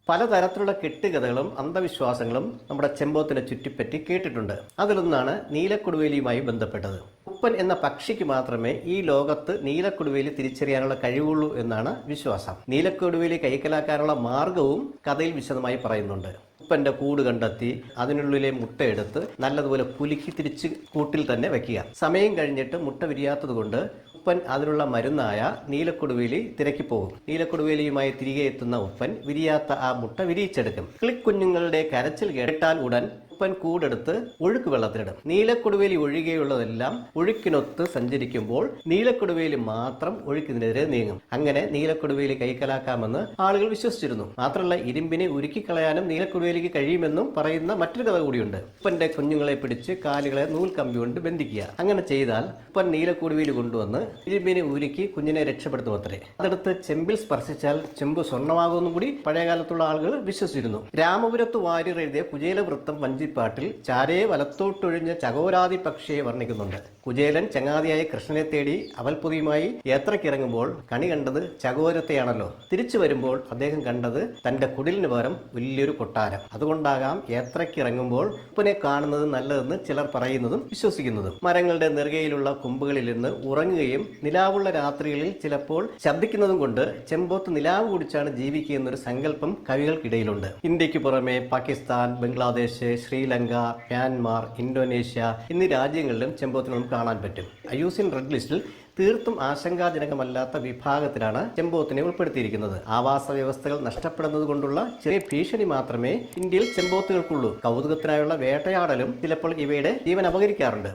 പലതരത്തിലുള്ള കെട്ടുകഥകളും അന്ധവിശ്വാസങ്ങളും നമ്മുടെ ചെമ്പോത്തിനെ ചുറ്റിപ്പറ്റി കേട്ടിട്ടുണ്ട്. അതിലൊന്നാണ് നീലക്കൊടുവേലിയുമായി ബന്ധപ്പെട്ടത്. ഉപ്പൻ എന്ന പക്ഷിക്ക് മാത്രമേ ഈ ലോകത്ത് നീലക്കൊടുവേലി തിരിച്ചറിയാനുള്ള കഴിവുള്ളൂ എന്നാണ് വിശ്വാസം. നീലക്കൊടുവേലി കൈക്കലാക്കാനുള്ള മാർഗവും കഥയിൽ വിശദമായി പറയുന്നുണ്ട്. ഉപ്പന്റെ കൂട് കണ്ടെത്തി അതിനുള്ളിലെ മുട്ടയെടുത്ത് നല്ലതുപോലെ കുലുക്കി തിരിച്ച് കൂട്ടിൽ തന്നെ വെക്കുക. സമയം കഴിഞ്ഞിട്ട് മുട്ട വിരിയാത്തത് കൊണ്ട് ഉപ്പൻ അതിനുള്ള മരുന്നായ നീലക്കൊടുവേലി തിരക്കി പോകും. നീലക്കൊടുവേലിയുമായി തിരികെ എത്തുന്ന ഉപ്പൻ വിരിയാത്ത ആ മുട്ട വിരിയിച്ചെടുക്കും. കിളിക്കുഞ്ഞുങ്ങളുടെ കരച്ചിൽ കേട്ടാൽ ഉടൻ ഉപ്പൻ കൂടെടുത്ത് ഒഴുക്ക് വെള്ളത്തിലിടും. നീലക്കൊടുവേലി ഒഴികെയുള്ളതെല്ലാം ഒഴുക്കിനൊത്ത് സഞ്ചരിക്കുമ്പോൾ നീലക്കൊടുവേലി മാത്രം ഒഴുക്കിനെതിരെ നീങ്ങും. അങ്ങനെ നീലക്കൊടുവേലി കൈക്കലാക്കാമെന്ന് ആളുകൾ വിശ്വസിച്ചിരുന്നു. മാത്രമല്ല, ഇരുമ്പിനെ ഉരുക്കിക്കളയാനും നീലക്കൊടുവേലിക്ക് കഴിയുമെന്നും പറയുന്ന മറ്റൊരു കഥ കൂടിയുണ്ട്. ഉപ്പന്റെ കുഞ്ഞുങ്ങളെ പിടിച്ച് കാലുകളെ നൂൽക്കമ്പി കൊണ്ട് ബന്ധിക്കുക. അങ്ങനെ ചെയ്താൽ ഉപ്പൻ നീലക്കൊടുവേലി കൊണ്ടുവന്ന് ഇരുമ്പിനെ ഉരുക്കി കുഞ്ഞിനെ രക്ഷപ്പെടുത്തുമത്രേ. അതെടുത്ത് ചെമ്പിൽ സ്പർശിച്ചാൽ ചെമ്പ് സ്വർണ്ണമാകുമെന്നും കൂടി പഴയകാലത്തുള്ള ആളുകൾ വിശ്വസിച്ചിരുന്നു. രാമപുരത്ത് വാര്യർ എഴുതിയ കുചേലവൃത്തം വഞ്ചിപ്പാട്ടിൽ ചാരയെ വലത്തോട്ടൊഴിഞ്ഞ ചകോരാതി പക്ഷിയെ വർണ്ണിക്കുന്നുണ്ട്. കുചേലൻ ചങ്ങാതിയായ കൃഷ്ണനെ തേടി അവൽപൊതിയുമായി യാത്രക്കിറങ്ങുമ്പോൾ കണി കണ്ടത് ചകോരത്തെയാണല്ലോ. തിരിച്ചു വരുമ്പോൾ അദ്ദേഹം കണ്ടത് തന്റെ കുടിലിന് പകരം വലിയൊരു കൊട്ടാരം. അതുകൊണ്ടാകാം യാത്രക്കിറങ്ങുമ്പോൾ ഉപ്പനെ കാണുന്നത് നല്ലതെന്ന് ചിലർ പറയുന്നതും വിശ്വസിക്കുന്നതും. മരങ്ങളുടെ നെറുകയിലുള്ള കൊമ്പുകളിൽ നിന്ന് ഉറങ്ങുകയും നിലാവുള്ള രാത്രികളിൽ ചിലപ്പോൾ ശബ്ദിക്കുന്നതും കൊണ്ട് ചെമ്പോത്ത് നിലാവ് കുടിച്ചാണ് ജീവിക്കുക എന്നൊരു സങ്കല്പം കവികൾക്കിടയിലുണ്ട്. ഇന്ത്യക്ക് പുറമെ പാകിസ്ഥാൻ, ബംഗ്ലാദേശ്, ശ്രീലങ്ക, മ്യാൻമാർ, ഇന്തോനേഷ്യ എന്നീ രാജ്യങ്ങളിലും ചെമ്പോത്തിനെ നമുക്ക് കാണാൻ പറ്റും. IUCN റെഡ് ലിസ്റ്റിൽ തീർത്തും ആശങ്കാജനകമല്ലാത്ത വിഭാഗത്തിലാണ് ചെമ്പോത്തിനെ ഉൾപ്പെടുത്തിയിരിക്കുന്നത്. ആവാസ വ്യവസ്ഥകൾ നഷ്ടപ്പെടുന്നത് കൊണ്ടുള്ള ചെറിയ ഭീഷണി മാത്രമേ ഇന്ത്യയിൽ ചെമ്പോത്തുകൾക്കുള്ളൂ. കൗതുകത്തിനായുള്ള വേട്ടയാടലും ചിലപ്പോൾ ഇവയുടെ ജീവൻ അപഹരിക്കാറുണ്ട്.